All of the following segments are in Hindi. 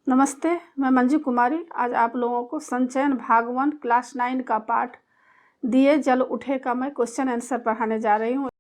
नमस्ते, मैं मंजू कुमारी आज आप लोगों को संचयन भाग 1 क्लास 9 का पाठ दिए जल उठे का मैं क्वेश्चन आंसर पढ़ाने जा रही हूँ।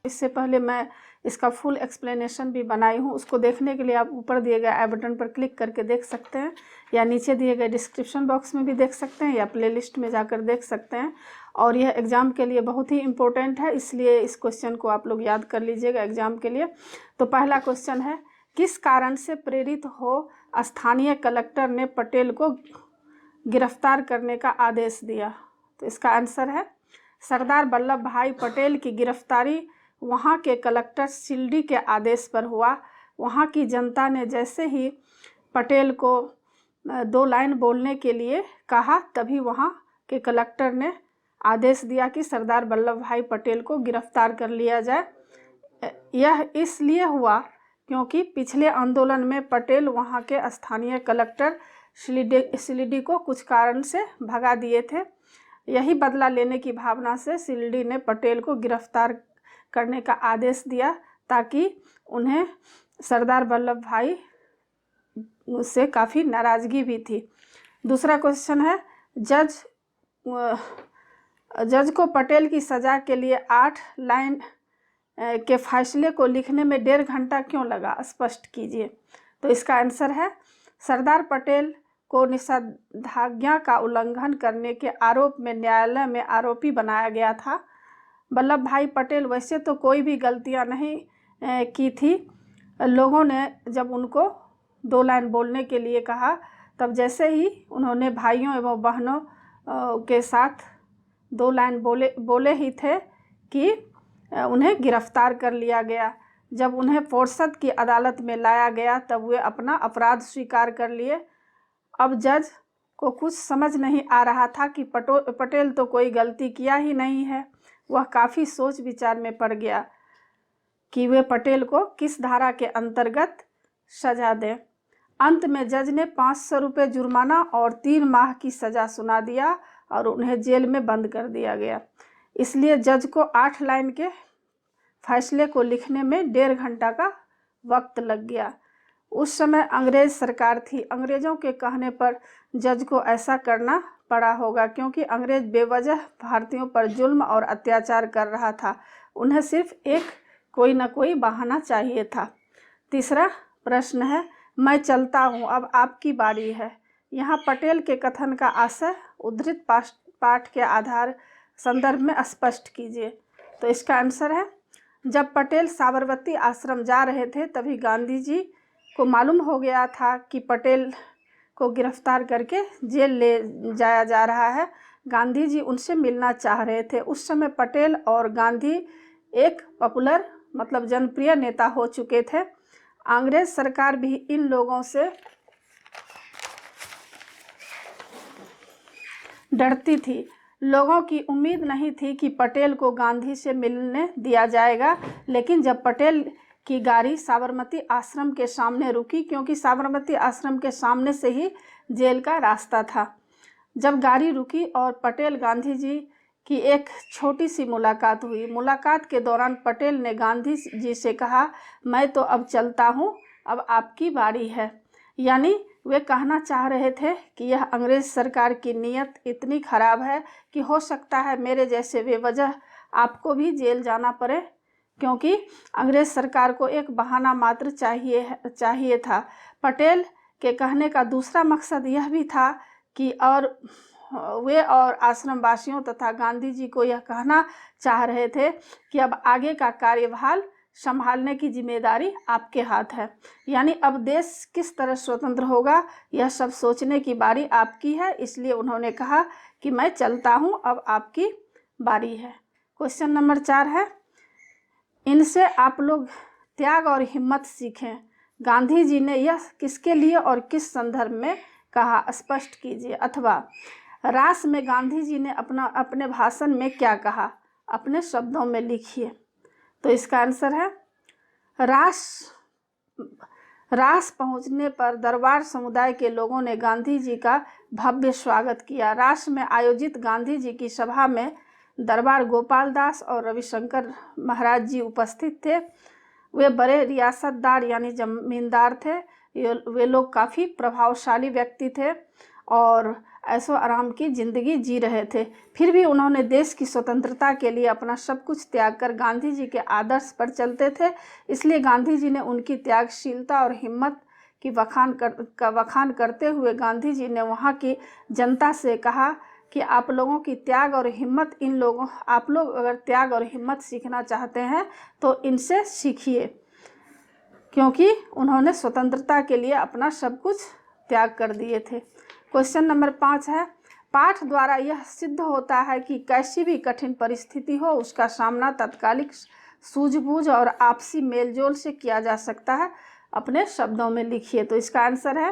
इससे पहले मैं इसका फुल एक्सप्लेनेशन भी बनाई हूँ। उसको देखने के लिए आप ऊपर दिए गए आई बटन पर क्लिक करके देख सकते हैं या नीचे दिए गए डिस्क्रिप्शन बॉक्स में भी देख सकते हैं या प्लेलिस्ट में जाकर देख सकते हैं। और यह एग्ज़ाम के लिए बहुत ही इम्पोर्टेंट है, इसलिए इस क्वेश्चन को आप लोग याद कर लीजिएगा एग्ज़ाम के लिए। तो पहला क्वेश्चन है, किस कारण से प्रेरित हो स्थानीय कलेक्टर ने पटेल को गिरफ्तार करने का आदेश दिया? तो इसका आंसर है सरदार वल्लभ भाई पटेल की गिरफ्तारी वहाँ के कलेक्टर शिल्डी के आदेश पर हुआ। वहाँ की जनता ने जैसे ही पटेल को 2 लाइन बोलने के लिए कहा, तभी वहाँ के कलेक्टर ने आदेश दिया कि सरदार वल्लभ भाई पटेल को गिरफ्तार कर लिया जाए। यह इसलिए हुआ क्योंकि पिछले आंदोलन में पटेल वहाँ के स्थानीय कलेक्टर शिल्डी को कुछ कारण से भगा दिए थे। यही बदला लेने की भावना से शिल्डी ने पटेल को गिरफ्तार करने का आदेश दिया, ताकि उन्हें सरदार वल्लभ भाई से काफ़ी नाराज़गी भी थी। दूसरा क्वेश्चन है, जज को पटेल की सज़ा के लिए 8 लाइन के फैसले को लिखने में 1.5 घंटा क्यों लगा? स्पष्ट कीजिए। तो इसका आंसर है सरदार पटेल को निषेधाज्ञा का उल्लंघन करने के आरोप में न्यायालय में आरोपी बनाया गया था। वल्लभ भाई पटेल वैसे तो कोई भी गलतियां नहीं की थी। लोगों ने जब उनको 2 लाइन बोलने के लिए कहा, तब जैसे ही उन्होंने भाइयों एवं बहनों के साथ 2 लाइन बोले ही थे कि उन्हें गिरफ्तार कर लिया गया। जब उन्हें फोर्सत की अदालत में लाया गया, तब वे अपना अपराध स्वीकार कर लिए। अब जज को कुछ समझ नहीं आ रहा था कि पटेल तो कोई गलती किया ही नहीं है। वह काफ़ी सोच विचार में पड़ गया कि वे पटेल को किस धारा के अंतर्गत सजा दें। अंत में जज ने 500 रुपये जुर्माना और 3 माह की सज़ा सुना दिया और उन्हें जेल में बंद कर दिया गया। इसलिए जज को 8 लाइन के फैसले को लिखने में 1.5 घंटा का वक्त लग गया। उस समय अंग्रेज़ सरकार थी। अंग्रेज़ों के कहने पर जज को ऐसा करना पड़ा होगा, क्योंकि अंग्रेज़ बेवजह भारतीयों पर जुल्म और अत्याचार कर रहा था। उन्हें सिर्फ कोई ना कोई बहाना चाहिए था। तीसरा प्रश्न है, मैं चलता हूँ, अब आपकी बारी है। यहाँ पटेल के कथन का आशय उद्धृत पाठ के आधार संदर्भ में स्पष्ट कीजिए। तो इसका आंसर है, जब पटेल साबरमती आश्रम जा रहे थे, तभी गांधी जी को मालूम हो गया था कि पटेल को गिरफ्तार करके जेल ले जाया जा रहा है। गांधी जी उनसे मिलना चाह रहे थे। उस समय पटेल और गांधी एक पॉपुलर मतलब जनप्रिय नेता हो चुके थे। अंग्रेज सरकार भी इन लोगों से डरती थी। लोगों की उम्मीद नहीं थी कि पटेल को गांधी से मिलने दिया जाएगा। लेकिन जब पटेल की गाड़ी साबरमती आश्रम के सामने रुकी, क्योंकि साबरमती आश्रम के सामने से ही जेल का रास्ता था। जब गाड़ी रुकी और पटेल गांधी जी की एक छोटी सी मुलाकात हुई। मुलाकात के दौरान पटेल ने गांधी जी से कहा, मैं तो अब चलता हूँ, अब आपकी बारी है। यानी वे कहना चाह रहे थे कि यह अंग्रेज़ सरकार की नीयत इतनी ख़राब है कि हो सकता है मेरे जैसे बेवजह आपको भी जेल जाना पड़े, क्योंकि अंग्रेज़ सरकार को एक बहाना मात्र चाहिए था। पटेल के कहने का दूसरा मकसद यह भी था कि वे और आश्रम वासियों तथा गांधी जी को यह कहना चाह रहे थे कि अब आगे का कार्यभार संभालने की जिम्मेदारी आपके हाथ है। यानी अब देश किस तरह स्वतंत्र होगा, यह सब सोचने की बारी आपकी है। इसलिए उन्होंने कहा कि मैं चलता हूँ, अब आपकी बारी है। क्वेश्चन नंबर 4 है, इनसे आप लोग त्याग और हिम्मत सीखें। गांधी जी ने यह किसके लिए और किस संदर्भ में कहा? स्पष्ट कीजिए। अथवा रास में गांधी जी ने अपने भाषण में क्या कहा? अपने शब्दों में लिखिए। तो इसका आंसर है, रास पहुंचने पर दरबार समुदाय के लोगों ने गांधी जी का भव्य स्वागत किया। रास में आयोजित गांधी जी की सभा में दरबार गोपाल दास और रविशंकर महाराज जी उपस्थित थे। वे बड़े रियासतदार यानी जमींदार थे। वे लोग काफ़ी प्रभावशाली व्यक्ति थे और ऐशो आराम की ज़िंदगी जी रहे थे। फिर भी उन्होंने देश की स्वतंत्रता के लिए अपना सब कुछ त्याग कर गांधी जी के आदर्श पर चलते थे। इसलिए गांधी जी ने उनकी त्यागशीलता और हिम्मत की वखान करते हुए गांधी जी ने वहाँ की जनता से कहा कि आप लोगों की त्याग और हिम्मत आप लोग अगर त्याग और हिम्मत सीखना चाहते हैं तो इनसे सीखिए, क्योंकि उन्होंने स्वतंत्रता के लिए अपना सब कुछ त्याग कर दिए थे। क्वेश्चन नंबर 5 है, पाठ द्वारा यह सिद्ध होता है कि कैसी भी कठिन परिस्थिति हो उसका सामना तात्कालिक सूझबूझ और आपसी मेलजोल से किया जा सकता है। अपने शब्दों में लिखिए। तो इसका आंसर है,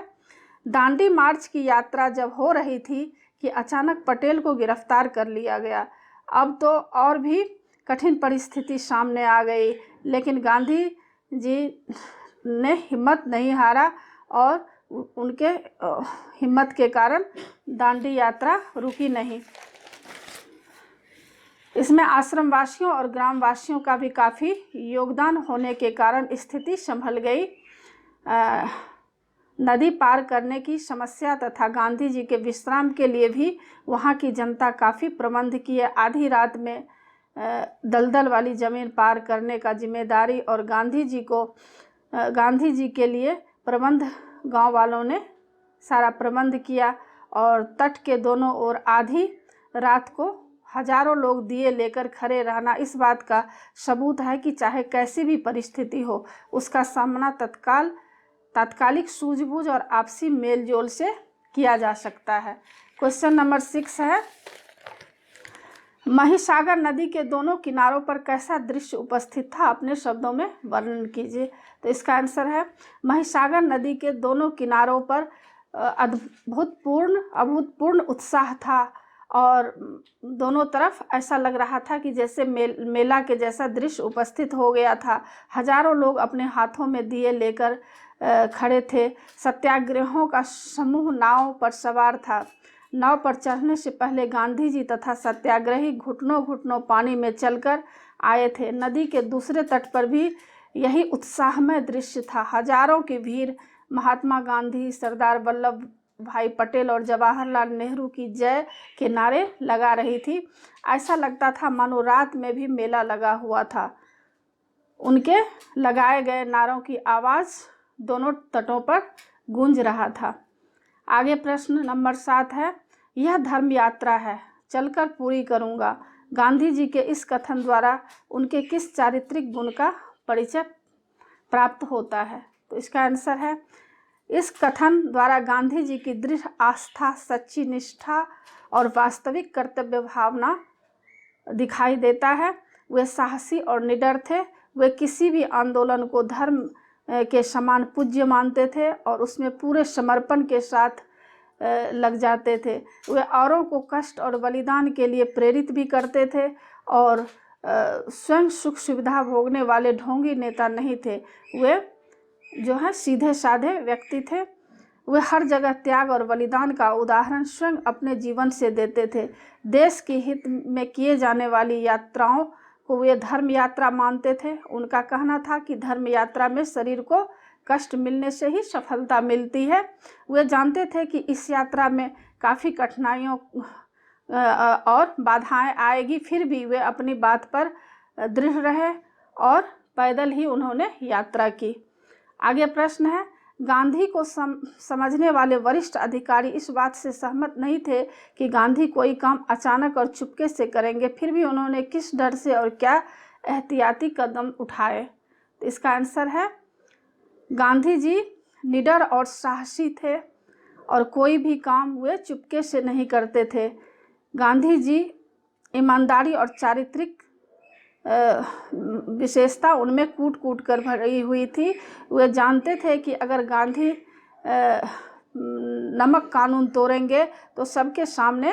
दांडी मार्च की यात्रा जब हो रही थी कि अचानक पटेल को गिरफ्तार कर लिया गया। अब तो और भी कठिन परिस्थिति सामने आ गई, लेकिन गांधी जी ने हिम्मत नहीं हारा और उनके हिम्मत के कारण दांडी यात्रा रुकी नहीं। इसमें आश्रमवासियों और ग्रामवासियों का भी काफ़ी योगदान होने के कारण स्थिति संभल गई। नदी पार करने की समस्या तथा गांधी जी के विश्राम के लिए भी वहाँ की जनता काफ़ी प्रबंध किए। आधी रात में दलदल वाली ज़मीन पार करने का जिम्मेदारी और गांधी जी के लिए प्रबंध गांव वालों ने सारा प्रबंध किया और तट के दोनों ओर आधी रात को हजारों लोग दिए लेकर खड़े रहना इस बात का सबूत है कि चाहे कैसी भी परिस्थिति हो उसका सामना तात्कालिक सूझबूझ और आपसी मेलजोल से किया जा सकता है। क्वेश्चन नंबर 6 है, महिसागर नदी के दोनों किनारों पर कैसा दृश्य उपस्थित था, अपने शब्दों में वर्णन कीजिए। तो इसका आंसर है, महिसागर नदी के दोनों किनारों पर अभूतपूर्ण उत्साह था और दोनों तरफ ऐसा लग रहा था कि जैसे मेला के जैसा दृश्य उपस्थित हो गया था। हजारों लोग अपने हाथों में दिए लेकर खड़े थे। सत्याग्रहियों का समूह नाव पर सवार था। नाव पर चढ़ने से पहले गांधी जी तथा सत्याग्रही घुटनों पानी में चलकर आए थे। नदी के दूसरे तट पर भी यही उत्साहमय दृश्य था। हजारों की भीड़ महात्मा गांधी, सरदार वल्लभ भाई पटेल और जवाहरलाल नेहरू की जय के नारे लगा रही थी। ऐसा लगता था मानो रात में भी मेला लगा हुआ था। उनके लगाए गए नारों की आवाज़ दोनों तटों पर गूंज रहा था। आगे प्रश्न नंबर 7 है, यह धर्म यात्रा है, चलकर पूरी करूँगा। गांधी जी के इस कथन द्वारा उनके किस चारित्रिक गुण का परिचय प्राप्त होता है? तो इसका आंसर है, इस कथन द्वारा गांधी जी की दृढ़ आस्था, सच्ची निष्ठा और वास्तविक कर्तव्य भावना दिखाई देता है। वे साहसी और निडर थे। वे किसी भी आंदोलन को धर्म के समान पूज्य मानते थे और उसमें पूरे समर्पण के साथ लग जाते थे। वे औरों को कष्ट और बलिदान के लिए प्रेरित भी करते थे और स्वयं सुख सुविधा भोगने वाले ढोंगी नेता नहीं थे। वे जो है सीधे साधे व्यक्ति थे। वे हर जगह त्याग और बलिदान का उदाहरण स्वयं अपने जीवन से देते थे। देश के हित में किए जाने वाली यात्राओं को वे धर्म यात्रा मानते थे। उनका कहना था कि धर्म यात्रा में शरीर को कष्ट मिलने से ही सफलता मिलती है। वे जानते थे कि इस यात्रा में काफ़ी कठिनाइयों और बाधाएं आएगी, फिर भी वे अपनी बात पर दृढ़ रहे और पैदल ही उन्होंने यात्रा की। आगे प्रश्न है, गांधी को समझने वाले वरिष्ठ अधिकारी इस बात से सहमत नहीं थे कि गांधी कोई काम अचानक और चुपके से करेंगे, फिर भी उन्होंने किस डर से और क्या एहतियाती कदम उठाए? तो इसका आंसर है, गांधी जी निडर और साहसी थे और कोई भी काम वे चुपके से नहीं करते थे। गांधी जी ईमानदारी और चारित्रिक विशेषता उनमें कूट कूट कर भरी हुई थी। वे जानते थे कि अगर गांधी नमक कानून तोड़ेंगे तो सबके सामने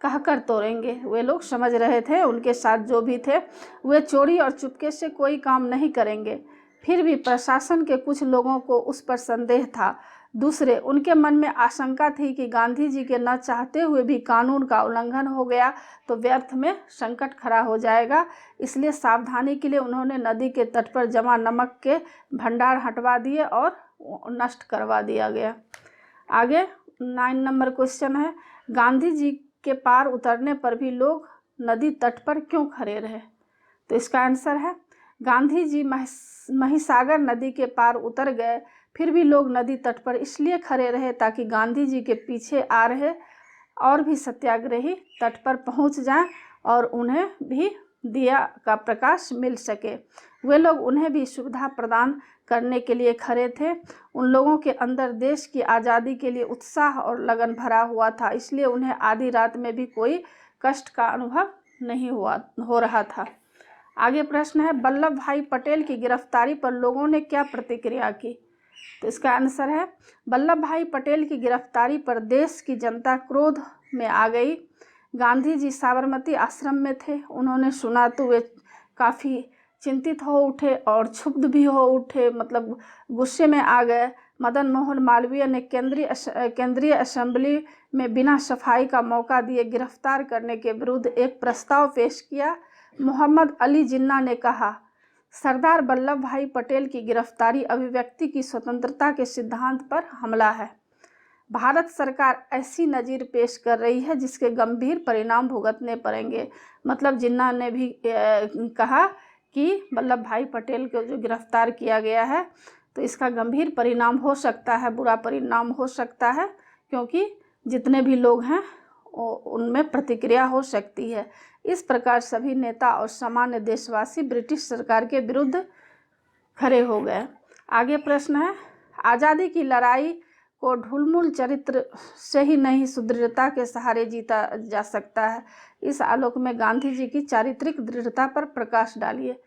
कहकर तोड़ेंगे। वे लोग समझ रहे थे, उनके साथ जो भी थे, वे चोरी और चुपके से कोई काम नहीं करेंगे। फिर भी प्रशासन के कुछ लोगों को उस पर संदेह था। दूसरे, उनके मन में आशंका थी कि गांधी जी के न चाहते हुए भी कानून का उल्लंघन हो गया तो व्यर्थ में संकट खड़ा हो जाएगा। इसलिए सावधानी के लिए उन्होंने नदी के तट पर जमा नमक के भंडार हटवा दिए और नष्ट करवा दिया गया। आगे 9 नंबर क्वेश्चन है, गांधी जी के पार उतरने पर भी लोग नदी तट पर क्यों खड़े रहे? तो इसका आंसर है, गांधी जी महिसागर नदी के पार उतर गए, फिर भी लोग नदी तट पर इसलिए खड़े रहे ताकि गांधी जी के पीछे आ रहे और भी सत्याग्रही तट पर पहुंच जाएं और उन्हें भी दिया का प्रकाश मिल सके। वे लोग उन्हें भी सुविधा प्रदान करने के लिए खड़े थे। उन लोगों के अंदर देश की आज़ादी के लिए उत्साह और लगन भरा हुआ था, इसलिए उन्हें आधी रात में भी कोई कष्ट का अनुभव नहीं हो रहा था। आगे प्रश्न है, वल्लभ भाई पटेल की गिरफ्तारी पर लोगों ने क्या प्रतिक्रिया की? तो इसका आंसर है, वल्लभ भाई पटेल की गिरफ्तारी पर देश की जनता क्रोध में आ गई। गांधी जी साबरमती आश्रम में थे, उन्होंने सुना तो वे काफ़ी चिंतित हो उठे और क्षुब्ध भी हो उठे, मतलब गुस्से में आ गए। मदन मोहन मालवीय ने केंद्रीय असेंबली में बिना सफाई का मौका दिए गिरफ्तार करने के विरुद्ध एक प्रस्ताव पेश किया। मोहम्मद अली जिन्ना ने कहा, सरदार वल्लभ भाई पटेल की गिरफ्तारी अभिव्यक्ति की स्वतंत्रता के सिद्धांत पर हमला है। भारत सरकार ऐसी नज़ीर पेश कर रही है जिसके गंभीर परिणाम भुगतने पड़ेंगे। मतलब जिन्ना ने भी कहा कि वल्लभ भाई पटेल को जो गिरफ्तार किया गया है तो इसका गंभीर परिणाम हो सकता है, बुरा परिणाम हो सकता है, क्योंकि जितने भी लोग हैं उनमें प्रतिक्रिया हो सकती है। इस प्रकार सभी नेता और सामान्य देशवासी ब्रिटिश सरकार के विरुद्ध खड़े हो गए। आगे प्रश्न है, आज़ादी की लड़ाई को ढुलमुल चरित्र से ही नहीं सुदृढ़ता के सहारे जीता जा सकता है। इस आलोक में गांधी जी की चारित्रिक दृढ़ता पर प्रकाश डालिए।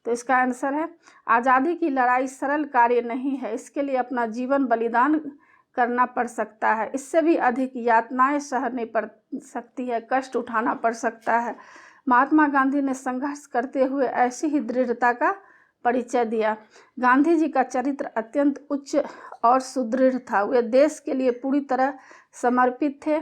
तो इसका आंसर है, आज़ादी की लड़ाई सरल कार्य नहीं है, इसके लिए अपना जीवन बलिदान करना पड़ सकता है, इससे भी अधिक यातनाएं सहनी पड़ सकती है, कष्ट उठाना पड़ सकता है। महात्मा गांधी ने संघर्ष करते हुए ऐसी ही दृढ़ता का परिचय दिया। गांधी जी का चरित्र अत्यंत उच्च और सुदृढ़ था, वे देश के लिए पूरी तरह समर्पित थे।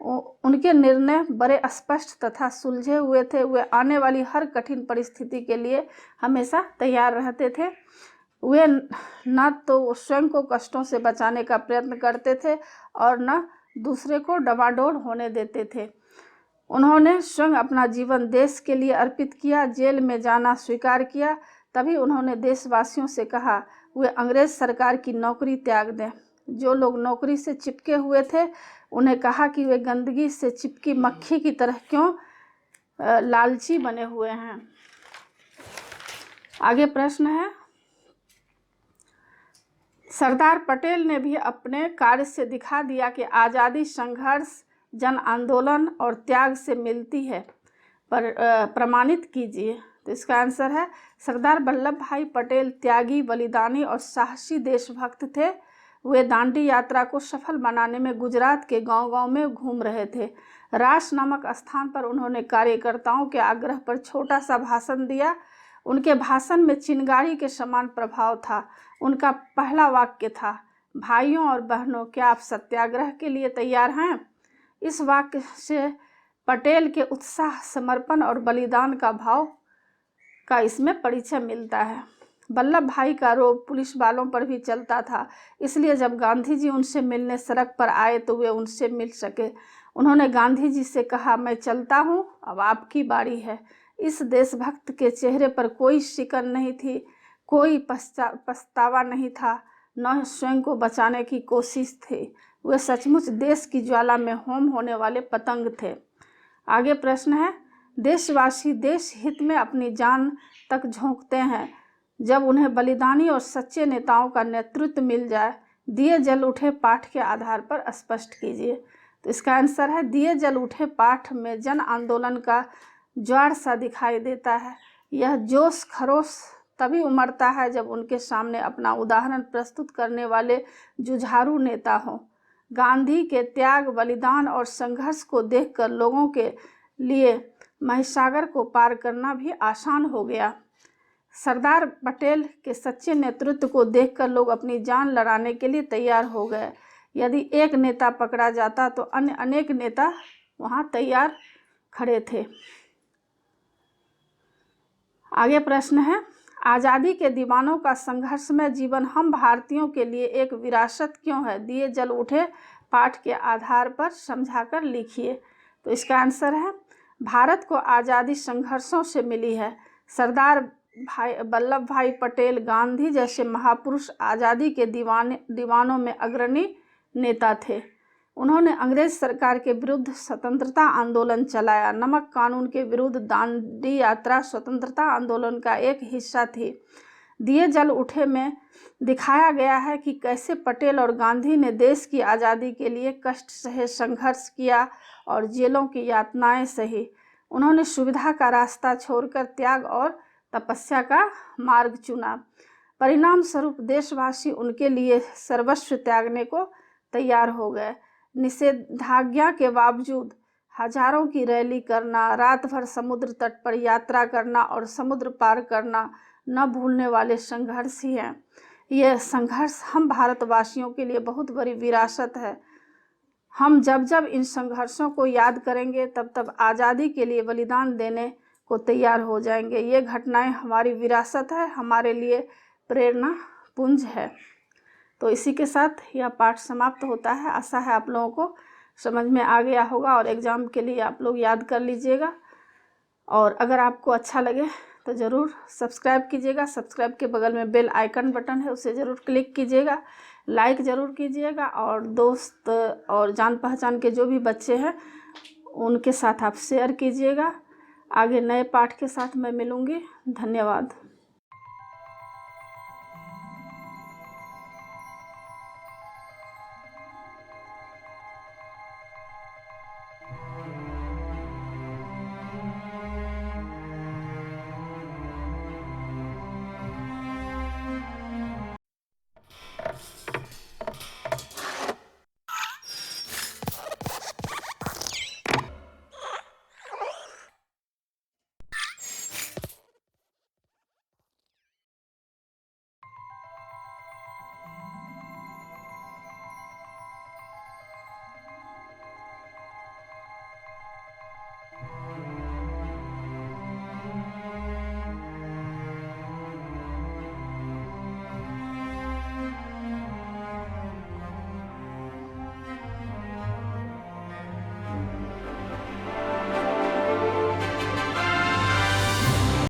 उनके निर्णय बड़े स्पष्ट तथा सुलझे हुए थे, वे आने वाली हर कठिन परिस्थिति के लिए हमेशा तैयार रहते थे। वे न तो स्वयं को कष्टों से बचाने का प्रयत्न करते थे और न दूसरे को डवाडोल होने देते थे। उन्होंने स्वयं अपना जीवन देश के लिए अर्पित किया, जेल में जाना स्वीकार किया। तभी उन्होंने देशवासियों से कहा वे अंग्रेज सरकार की नौकरी त्याग दें। जो लोग नौकरी से चिपके हुए थे उन्हें कहा कि वे गंदगी से चिपकी मक्खी की तरह क्यों लालची बने हुए हैं। आगे प्रश्न है, सरदार पटेल ने भी अपने कार्य से दिखा दिया कि आज़ादी संघर्ष, जन आंदोलन और त्याग से मिलती है, पर प्रमाणित कीजिए। तो इसका आंसर है, सरदार वल्लभ भाई पटेल त्यागी, बलिदानी और साहसी देशभक्त थे। वे दांडी यात्रा को सफल बनाने में गुजरात के गांव-गांव में घूम रहे थे। रास नामक स्थान पर उन्होंने कार्यकर्ताओं के आग्रह पर छोटा सा भाषण दिया। उनके भाषण में चिंगारी के समान प्रभाव था। उनका पहला वाक्य था, भाइयों और बहनों, क्या आप सत्याग्रह के लिए तैयार हैं? इस वाक्य से पटेल के उत्साह, समर्पण और बलिदान का भाव का इसमें परिचय मिलता है। वल्लभ भाई का रोब पुलिस वालों पर भी चलता था, इसलिए जब गांधी जी उनसे मिलने सड़क पर आए तो वे उनसे मिल सके। उन्होंने गांधी जी से कहा, मैं चलता हूँ, अब आपकी बारी है। इस देशभक्त के चेहरे पर कोई शिकन नहीं थी, कोई पछतावा नहीं था, न स्वयं को बचाने की कोशिश थी। वे सचमुच देश की ज्वाला में होम होने वाले पतंग थे। आगे प्रश्न है, देशवासी देश हित में अपनी जान तक झोंकते हैं जब उन्हें बलिदानी और सच्चे नेताओं का नेतृत्व मिल जाए। दिए जल उठे पाठ के आधार पर स्पष्ट कीजिए। तो इसका आंसर है, दिए जल उठे पाठ में जन आंदोलन का ज्वार सा दिखाई देता है। यह जोश खरोश तभी उमड़ता है जब उनके सामने अपना उदाहरण प्रस्तुत करने वाले जुझारू नेता हों। गांधी के त्याग, बलिदान और संघर्ष को देखकर लोगों के लिए महिसागर को पार करना भी आसान हो गया। सरदार पटेल के सच्चे नेतृत्व को देखकर लोग अपनी जान लड़ाने के लिए तैयार हो गए। यदि एक नेता पकड़ा जाता तो अन्य अनेक नेता वहां तैयार खड़े थे। आगे प्रश्न है, आज़ादी के दीवानों का संघर्षमय जीवन हम भारतीयों के लिए एक विरासत क्यों है? दिए जल उठे पाठ के आधार पर समझाकर लिखिए। तो इसका आंसर है, भारत को आज़ादी संघर्षों से मिली है। सरदार वल्लभ भाई पटेल, गांधी जैसे महापुरुष आज़ादी के दीवानों में अग्रणी नेता थे। उन्होंने अंग्रेज सरकार के विरुद्ध स्वतंत्रता आंदोलन चलाया। नमक कानून के विरुद्ध दांडी यात्रा स्वतंत्रता आंदोलन का एक हिस्सा थी। दिए जल उठे में दिखाया गया है कि कैसे पटेल और गांधी ने देश की आज़ादी के लिए कष्ट सहे, संघर्ष किया और जेलों की यातनाएं सही। उन्होंने सुविधा का रास्ता छोड़कर त्याग और तपस्या का मार्ग चुना। परिणाम स्वरूप देशवासी उनके लिए सर्वस्व त्यागने को तैयार हो गए। निषेधाज्ञा के बावजूद हजारों की रैली करना, रात भर समुद्र तट पर यात्रा करना और समुद्र पार करना न भूलने वाले संघर्ष ही हैं। यह संघर्ष हम भारतवासियों के लिए बहुत बड़ी विरासत है। हम जब जब इन संघर्षों को याद करेंगे तब तब आज़ादी के लिए बलिदान देने को तैयार हो जाएंगे। ये घटनाएं हमारी विरासत है, हमारे लिए प्रेरणा पुंज है। तो इसी के साथ यह पाठ समाप्त होता है। आशा है आप लोगों को समझ में आ गया होगा और एग्ज़ाम के लिए आप लोग याद कर लीजिएगा। और अगर आपको अच्छा लगे तो ज़रूर सब्सक्राइब कीजिएगा। सब्सक्राइब के बगल में बेल आइकन बटन है, उसे ज़रूर क्लिक कीजिएगा, लाइक ज़रूर कीजिएगा और दोस्त और जान पहचान के जो भी बच्चे हैं उनके साथ आप शेयर कीजिएगा। आगे नए पाठ के साथ मैं मिलूँगी। धन्यवाद।